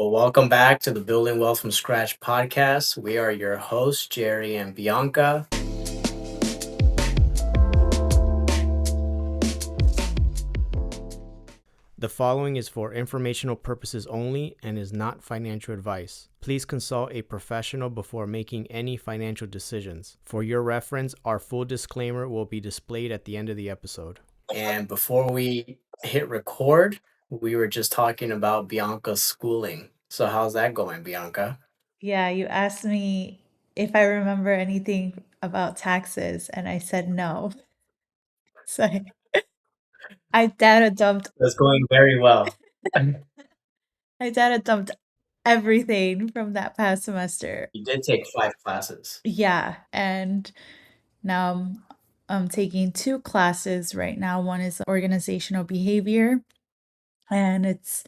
Well, welcome back to the Building Wealth from Scratch podcast. We are your hosts, Jerry and Bianca. The following is for informational purposes only and is not financial advice. Please consult a professional before making any financial decisions. For your reference, our full disclaimer will be displayed at the end of the episode. And before we hit record, we were just talking about Bianca's schooling. So, how's that going, Bianca? Yeah, you asked me if I remember anything about taxes, and I said no. So I data dumped That's going very well. I data dumped everything from that past semester. You did take 5 classes. Yeah, and now I'm taking 2 classes right now. One is organizational behavior, and it's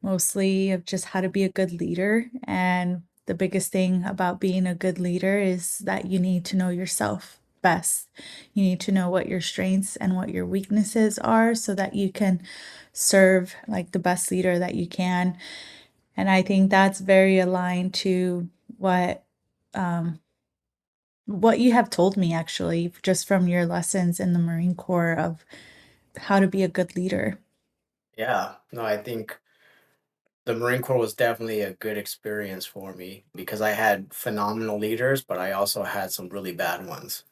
mostly of just how to be a good leader. And the biggest thing about being a good leader is that you need to know yourself best. You need to know what your strengths and what your weaknesses are so that you can serve like the best leader that you can. And I think that's very aligned to um, what you have told me actually, just from your lessons in the Marine Corps of how to be a good leader. Yeah, no, I think the Marine Corps was definitely a good experience for me because I had phenomenal leaders, but I also had some really bad ones.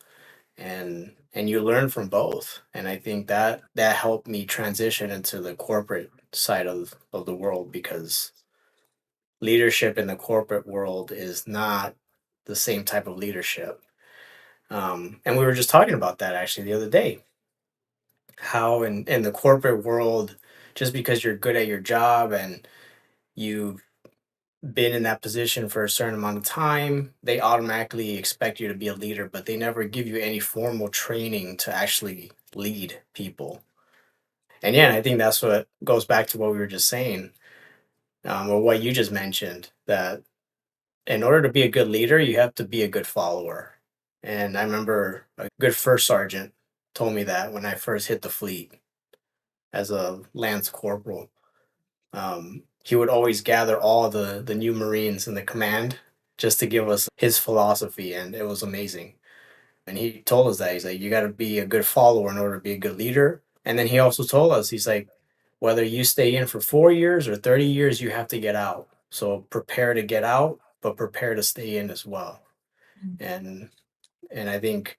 And you learn from both. And I think that helped me transition into the corporate side of the world because leadership in the corporate world is not the same type of leadership. And we were just talking about that actually the other day. How in the corporate world, just because you're good at your job and you've been in that position for a certain amount of time, they automatically expect you to be a leader, but they never give you any formal training to actually lead people. And yeah, I think that's what goes back to what we were just saying, or what you just mentioned, that in order to be a good leader, you have to be a good follower. And I remember a good first sergeant told me that when I first hit the fleet as a lance corporal. He would always gather all the new Marines in the command just to give us his philosophy, and it was amazing. And he told us that he's like, you got to be a good follower in order to be a good leader. And then he also told us, he's like, whether you stay in for 4 years or 30 years, you have to get out. So prepare to get out, but prepare to stay in as well. Mm. And and I think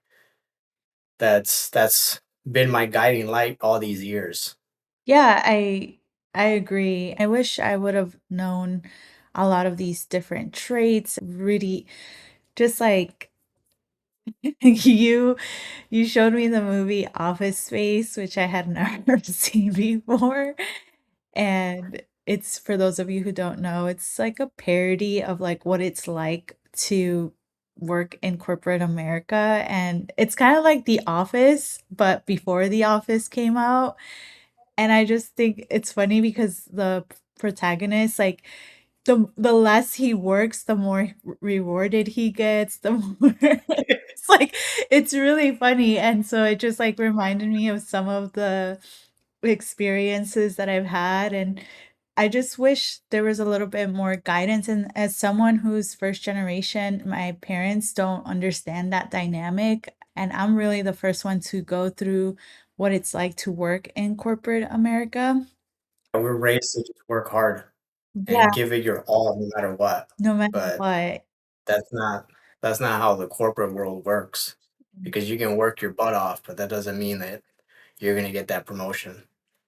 that's been my guiding light all these years. Yeah, I agree. I wish I would have known a lot of these different traits, really just like you you showed me the movie Office Space, which I had never seen before. And it's for those of you who don't know, it's like a parody of like what it's like to work in corporate America. And it's kind of like The Office, but before The Office came out. And I just think it's funny because the protagonist, like, the less he works, the more rewarded he gets, the more it's like it's really funny, and so it just, like, reminded me of some of the experiences that I've had, and I just wish there was a little bit more guidance, and as someone who's first generation, my parents don't understand that dynamic, and I'm really the first one to go through what it's like to work in corporate America. We're raised to just work hard Yeah, and give it your all no matter what. no matter But what. that's not that's not how the corporate world works. Because you can work your butt off, but that doesn't mean that you're gonna get that promotion.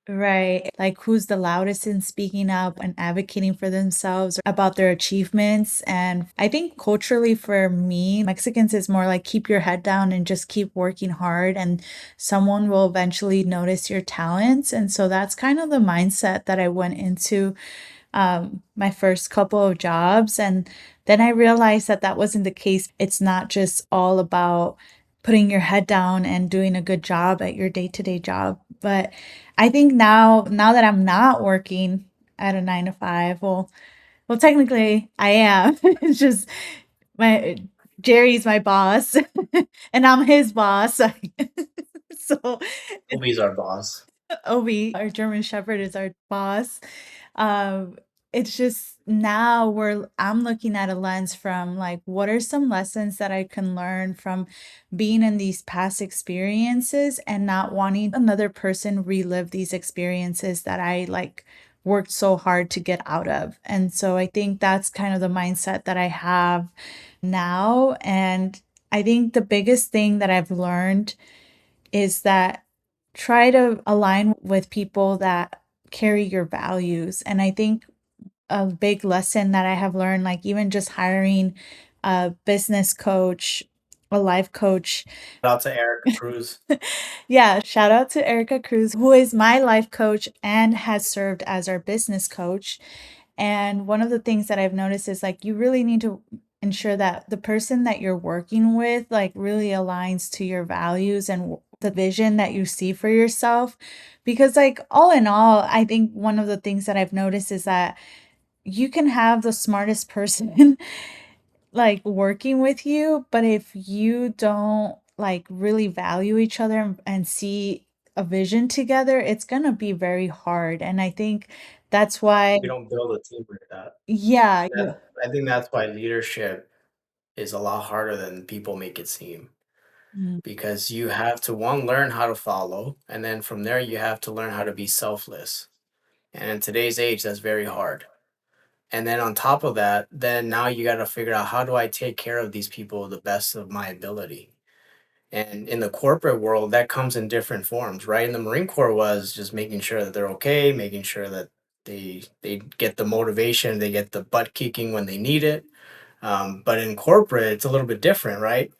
Right. Like, who's the loudest in speaking up and advocating for themselves about their achievements? And I think culturally for me, Mexicans is more like keep your head down and just keep working hard, and someone will eventually notice your talents. And so that's kind of the mindset that I went into my first couple of jobs. And then I realized that that wasn't the case. It's not just all about putting your head down and doing a good job at your day-to-day job. But I think now that I'm not working at a 9 to 5, well technically I am. It's just my Jerry's my boss and I'm his boss. So Obi's our boss. Obi, our German Shepherd, is our boss. Um, it's just now I'm looking at a lens from like, what are some lessons that I can learn from being in these past experiences and not wanting another person relive these experiences that I like worked so hard to get out of. And so I think that's kind of the mindset that I have now. And I think the biggest thing that I've learned is that try to align with people that carry your values. And I think a big lesson that I have learned, like even just hiring a business coach, a life coach. Shout out to Erica Cruz. Yeah, shout out to Erica Cruz, who is my life coach and has served as our business coach. And one of the things that I've noticed is like you really need to ensure that the person that you're working with like really aligns to your values and the vision that you see for yourself. Because like all in all, I think one of the things that I've noticed is that you can have the smartest person, like, working with you, but if you don't, like, really value each other and see a vision together, it's gonna be very hard, and I think that's why. We don't build a team like that. Yeah, That I think that's why leadership is a lot harder than people make it seem, mm, because you have to, one, learn how to follow, and then from there, you have to learn how to be selfless. And in today's age, that's very hard. And then on top of that, then now you got to figure out, how do I take care of these people the best of my ability? And in the corporate world, that comes in different forms, right? In the Marine Corps was just making sure that they're okay, making sure that they get the motivation, they get the butt kicking when they need it. But in corporate, it's a little bit different, right?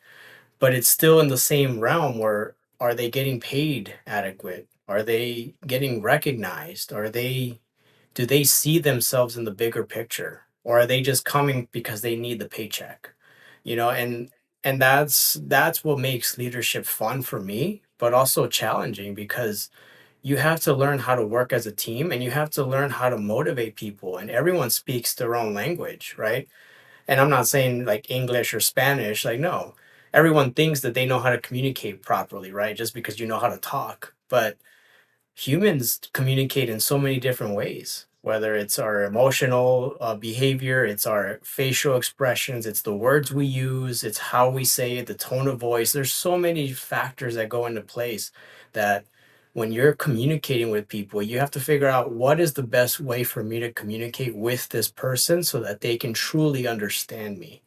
But it's still in the same realm where, are they getting paid adequate? Are they getting recognized? Do they see themselves in the bigger picture? Or are they just coming because they need the paycheck? You know, and that's what makes leadership fun for me, but also challenging, because you have to learn how to work as a team, and you have to learn how to motivate people, and everyone speaks their own language, right? And I'm not saying like English or Spanish, like, no. Everyone thinks that they know how to communicate properly, right? Just because you know how to talk. But humans communicate in so many different ways, whether it's our emotional behavior, it's our facial expressions, it's the words we use, it's how we say it, the tone of voice. There's so many factors that go into place, that when you're communicating with people, you have to figure out, what is the best way for me to communicate with this person so that they can truly understand me.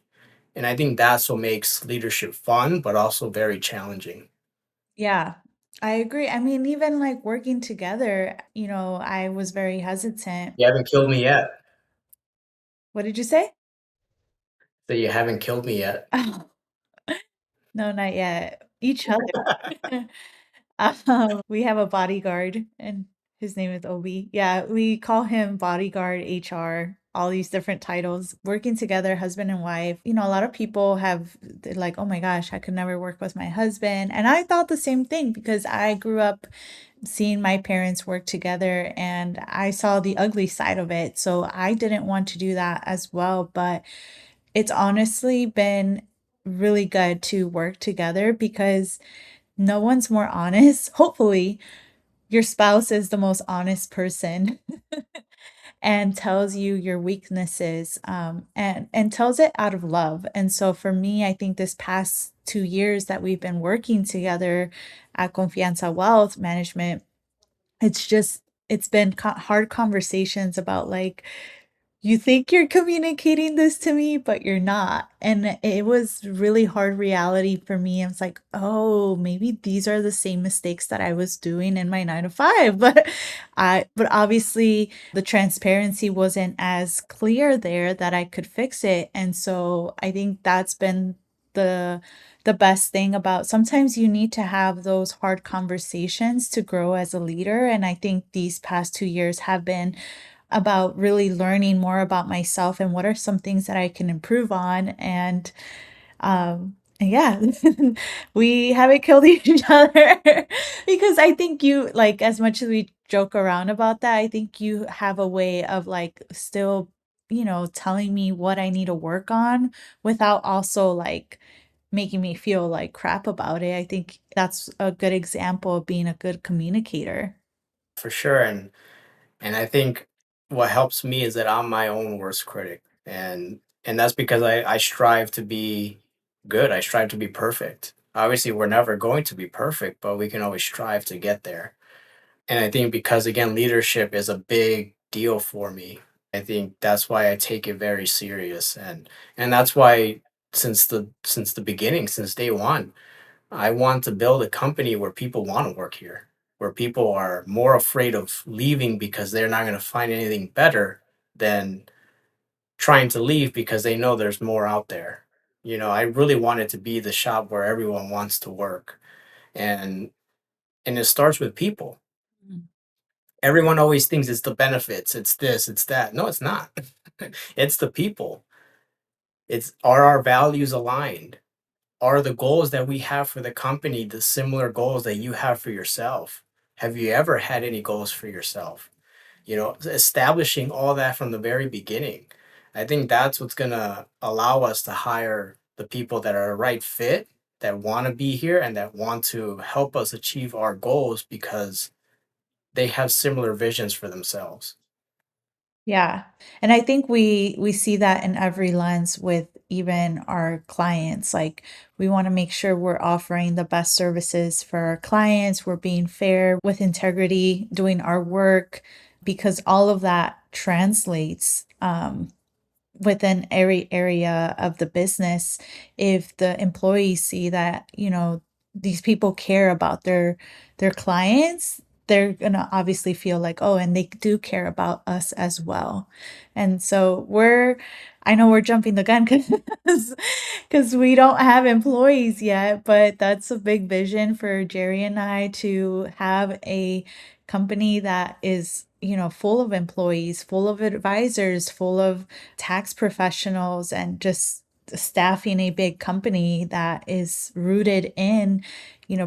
And I think that's what makes leadership fun, but also very challenging. yeah, I agree. I mean, even, like, working together, I was very hesitant. You haven't killed me yet. What did you say? So you haven't killed me yet. No, not yet. Each other. We have a bodyguard, and his name is Obi. Yeah, we call him bodyguard, HR, all these different titles, working together, husband and wife. A lot of people they're like, oh my gosh, I could never work with my husband. And I thought the same thing because I grew up seeing my parents work together and I saw the ugly side of it. So I didn't want to do that as well. But it's honestly been really good to work together because no one's more honest. Hopefully, your spouse is the most honest person and tells you your weaknesses, and tells it out of love. And so for me, I think this past 2 years that we've been working together at Confianza Wealth Management, it's been hard conversations about like, you think you're communicating this to me, but you're not. And it was really hard reality for me. I was like, oh, maybe these are the same mistakes that I was doing in my 9 to 5. But obviously the transparency wasn't as clear there that I could fix it. And so I think that's been the the best thing about sometimes you need to have those hard conversations to grow as a leader. And I think these past 2 years have been about really learning more about myself and what are some things that I can improve on. And yeah, we haven't killed each other because I think you like as much as we joke around about that, I think you have a way of like still, telling me what I need to work on without also like making me feel like crap about it. I think that's a good example of being a good communicator. For sure. And I think what helps me is that I'm my own worst critic, and that's because I strive to be good. I strive to be perfect. Obviously, we're never going to be perfect, but we can always strive to get there. And I think because again, leadership is a big deal for me. I think that's why I take it very serious, and that's why since the beginning, since day one, I want to build a company where people want to work here, where people are more afraid of leaving because they're not going to find anything better than trying to leave because they know there's more out there. I really want it to be the shop where everyone wants to work. And it starts with people. Mm. Everyone always thinks it's the benefits, it's this, it's that. No, it's not. It's the people. It's are our values aligned? Are the goals that we have for the company the similar goals that you have for yourself? Have you ever had any goals for yourself? Establishing all that from the very beginning. I think that's what's going to allow us to hire the people that are a right fit, that want to be here, and that want to help us achieve our goals because they have similar visions for themselves. Yeah. And I think we see that in every lens with even our clients. Like we want to make sure we're offering the best services for our clients, we're being fair with integrity, doing our work because all of that translates within every area of the business. If the employees see that, these people care about their clients, they're gonna obviously feel like, oh, and they do care about us as well. And so I know we're jumping the gun because we don't have employees yet, but that's a big vision for Jerry and I to have a company that is, full of employees, full of advisors, full of tax professionals, and just staffing a big company that is rooted in,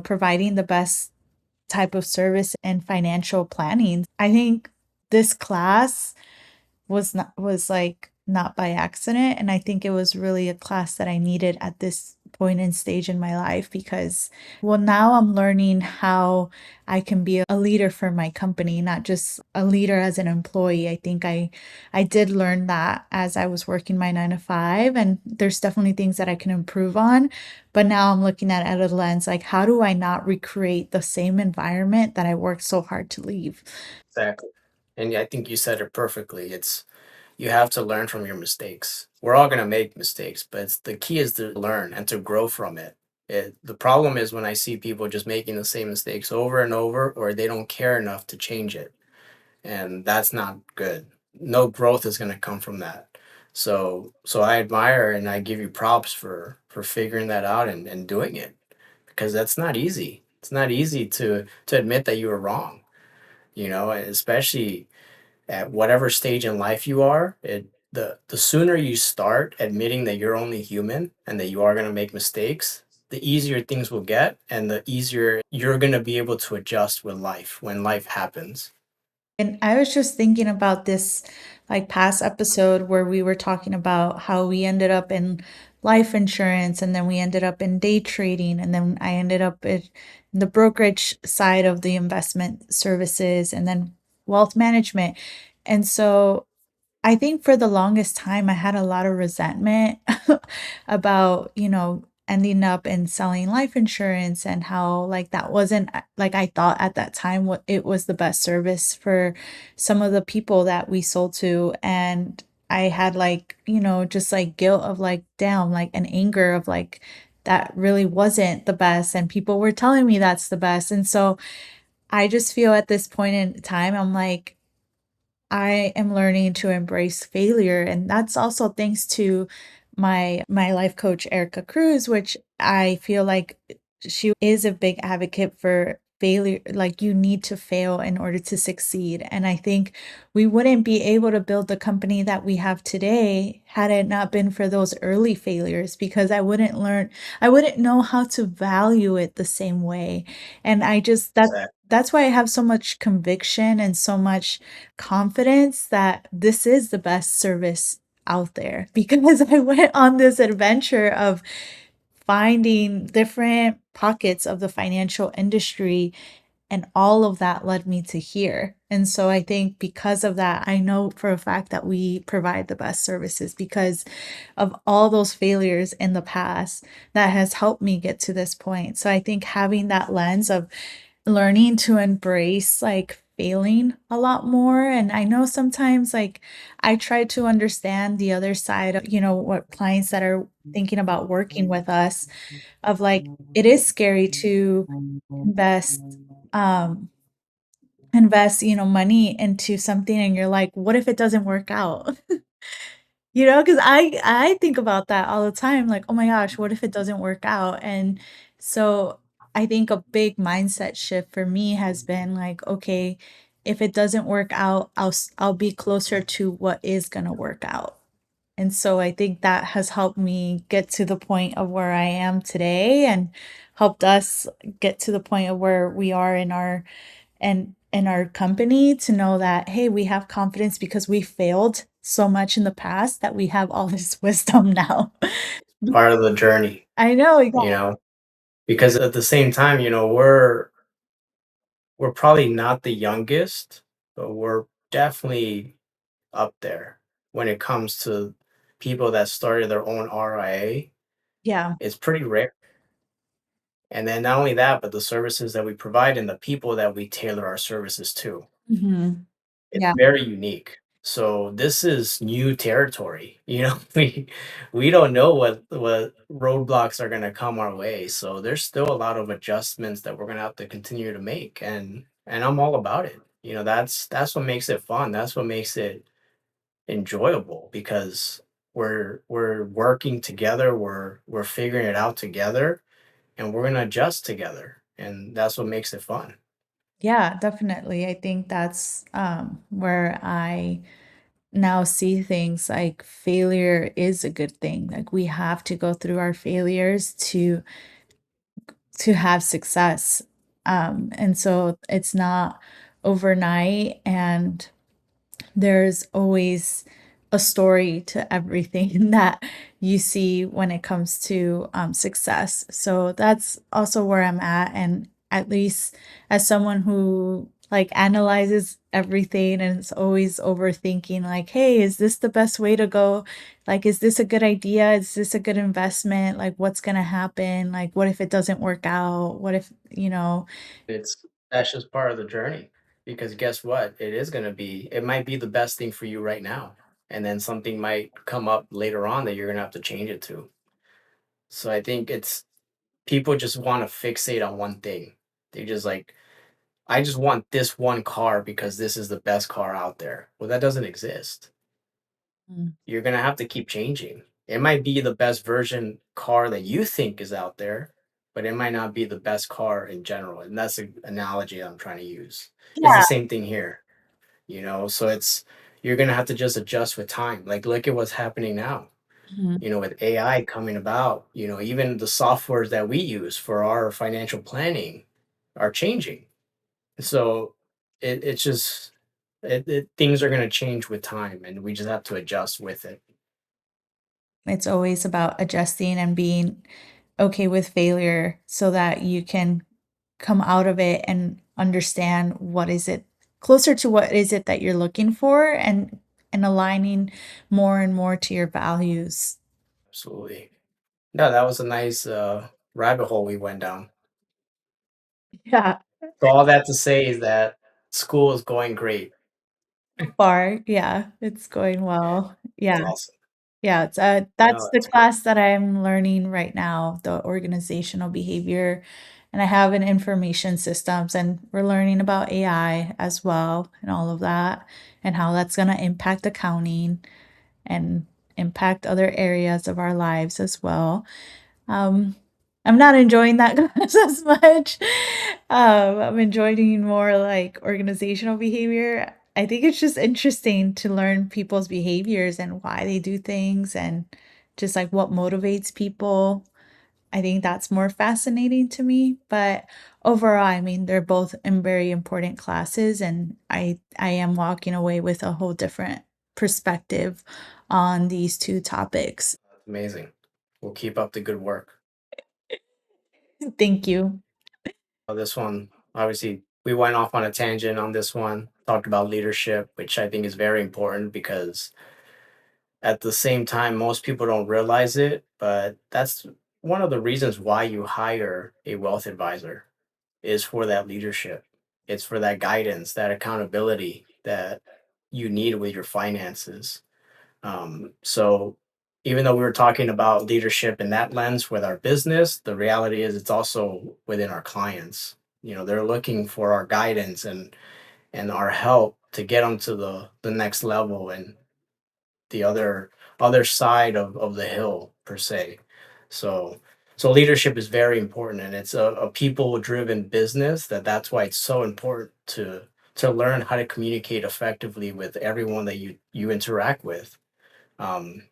providing the best type of service and financial planning. I think this class was like not by accident, and I think it was really a class that I needed at this point and stage in my life because well, now I'm learning how I can be a leader for my company, not just a leader as an employee. I think I did learn that as I was working my 9 to 5, and there's definitely things that I can improve on, but now I'm looking at it at a lens like how do I not recreate the same environment that I worked so hard to leave? Exactly. And I think you said it perfectly. You have to learn from your mistakes. We're all going to make mistakes, but the key is to learn and to grow from it. The problem is when I see people just making the same mistakes over and over, or they don't care enough to change it. And that's not good. No growth is going to come from that. So I admire and I give you props for figuring that out and doing it because that's not easy. It's not easy to admit that you were wrong, especially at whatever stage in life you are. The sooner you start admitting that you're only human and that you are going to make mistakes, the easier things will get and the easier you're going to be able to adjust with life when life happens. And I was just thinking about this like past episode where we were talking about how we ended up in life insurance and then we ended up in day trading and then I ended up in the brokerage side of the investment services and then wealth management. And so I think for the longest time, I had a lot of resentment about, ending up in selling life insurance and how like that wasn't like I thought at that time what it was the best service for some of the people that we sold to. And I had like, just like guilt of like, damn, like an anger of like, that really wasn't the best. And people were telling me that's the best. And so I just feel at this point in time, I'm like, I am learning to embrace failure, and that's also thanks to my life coach, Erica Cruz, which I feel like she is a big advocate for failure. Like you need to fail in order to succeed. And I think we wouldn't be able to build the company that we have today had it not been for those early failures because I wouldn't know how to value it the same way. And I just that's why I have so much conviction and so much confidence that this is the best service out there because I went on this adventure of finding different pockets of the financial industry and all of that led me to here. And so I think because of that, I know for a fact that we provide the best services because of all those failures in the past that has helped me get to this point. So I think having that lens of learning to embrace like failing a lot more. And I know sometimes like I try to understand the other side of, what clients that are thinking about working with us of like it is scary to invest um money into something and you're like, what if it doesn't work out? Because I think about that all the time, like, "Oh my gosh, what if it doesn't work out?" And so, I think a big mindset shift for me has been like, "Okay, if it doesn't work out, I'll be closer to what is gonna work out." And so, I think that has helped me get to the point of where I am today and helped us get to the point of where we are in our company to know that, hey, we have confidence because we failed so much in the past that we have all this wisdom now. Part of the journey, I know, yeah. you know, because at the same time, we're probably not the youngest, but we're definitely up there when it comes to people that started their own RIA. Yeah. It's pretty rare. And then not only that, but the services that we provide and the people that we tailor our services to. Mhm. It's Yeah. very unique. So this is new territory. We don't know what roadblocks are going to come our way. So there's still a lot of adjustments that we're going to have to continue to make, and I'm all about it. That's what makes it fun. That's what makes it enjoyable because we're working together, we're figuring it out together, and we're going to adjust together. And that's what makes it fun. Yeah, definitely. I think that's, where I now see things like failure is a good thing. Like, we have to go through our failures to have success. And so it's not overnight and there's always a story to everything that you see when it comes to success. So that's also where I'm at. And at least as someone who like analyzes everything and is always overthinking, like, hey, is this the best way to go? Like, is this a good idea? Is this a good investment? Like, what's going to happen? Like, what if it doesn't work out? What if, It's That's just part of the journey because guess what? It might be the best thing for you right now. And then something might come up later on that you're going to have to change it to. So I think it's people just want to fixate on one thing. They just like, I just want this one car because this is the best car out there. Well, that doesn't exist. Mm, You're going to have to keep changing. It might be the best version car that you think is out there, but it might not be the best car in general. And that's the analogy I'm trying to use. It's the yeah. same thing here. So you're going to have to just adjust with time. Like, look at what's happening now, Mhm. with AI coming about, even the softwares that we use for our financial planning are changing. So it's just, things are going to change with time and we just have to adjust with it. It's always about adjusting and being okay with failure so that you can come out of it and understand what is it closer to what is it that you're looking for and aligning more and more to your values. Absolutely. No, that was a nice rabbit hole we went down. Yeah. So all that to say is that school is going great. So far, yeah, it's going well. That's Yeah. awesome. Yeah, No, that's the that's great. class that I'm learning right now, the organizational behavior, and I have an information systems, and we're learning about AI as well and all of that, and how that's gonna impact accounting and impact other areas of our lives as well. Um, I'm not enjoying that class as much. I'm enjoying more like organizational behavior. I think it's just interesting to learn people's behaviors and why they do things and just like what motivates people. I think that's more fascinating to me. But overall, I mean, they're both in very important classes, and I am walking away with a whole different perspective on these two topics. That's amazing. We'll keep up the good work. Thank you. This one obviously we went off on a tangent on this one, talked about leadership, which I think is very important because at the same time, most people don't realize it, but that's one of the reasons why you hire a wealth advisor is for that leadership. It's for that guidance, that accountability that you need with your finances. So even though we were talking about leadership in that lens with our business, the reality is it's also within our clients. You know, they're looking for our guidance and our help to get them to the next level and the other side of the hill per se. So so leadership is very important and it's a people driven business that's why it's so important to learn how to communicate effectively with everyone that you interact with. Um,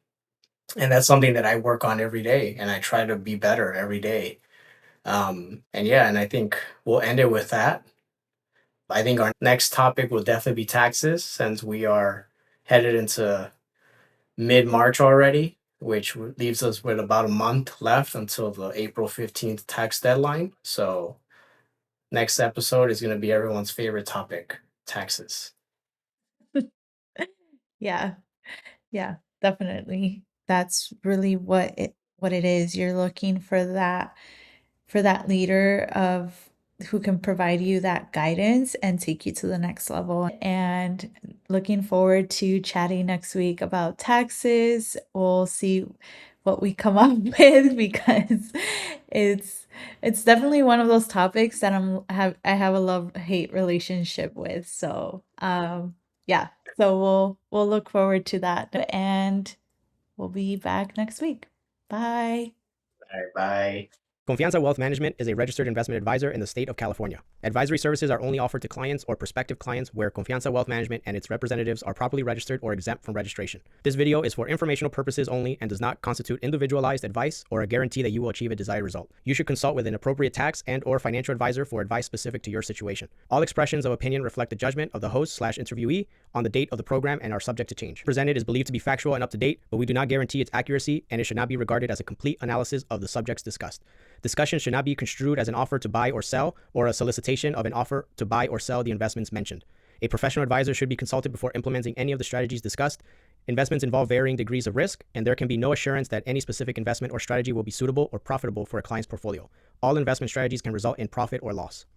and that's something that I work on every day and I try to be better every day. And yeah, and I think we'll end it with that. I think our next topic will definitely be taxes since we are headed into mid March already, which leaves us with about a month left until the April 15th tax deadline. So, next episode is going to be everyone's favorite topic, taxes. Yeah. Yeah, definitely. That's really what it is. You're looking for that leader of who can provide you that guidance and take you to the next level. And looking forward to chatting next week about taxes. We'll see what we come up with because it's it's definitely one of those topics that I have a love-hate relationship with. So, yeah. So we'll look forward to that and we'll be back next week. Bye. All right, bye. Confianza Wealth Management is a registered investment advisor in the state of California. Advisory services are only offered to clients or prospective clients where Confianza Wealth Management and its representatives are properly registered or exempt from registration. This video is for informational purposes only and does not constitute individualized advice or a guarantee that you will achieve a desired result. You should consult with an appropriate tax and or financial advisor for advice specific to your situation. All expressions of opinion reflect the judgment of the host/interviewee on the date of the program and are subject to change. Presented is believed to be factual and up to date, but we do not guarantee its accuracy and it should not be regarded as a complete analysis of the subjects discussed. Discussion should not be construed as an offer to buy or sell or a solicitation of an offer to buy or sell the investments mentioned. A professional advisor should be consulted before implementing any of the strategies discussed. Investments involve varying degrees of risk, and there can be no assurance that any specific investment or strategy will be suitable or profitable for a client's portfolio. All investment strategies can result in profit or loss.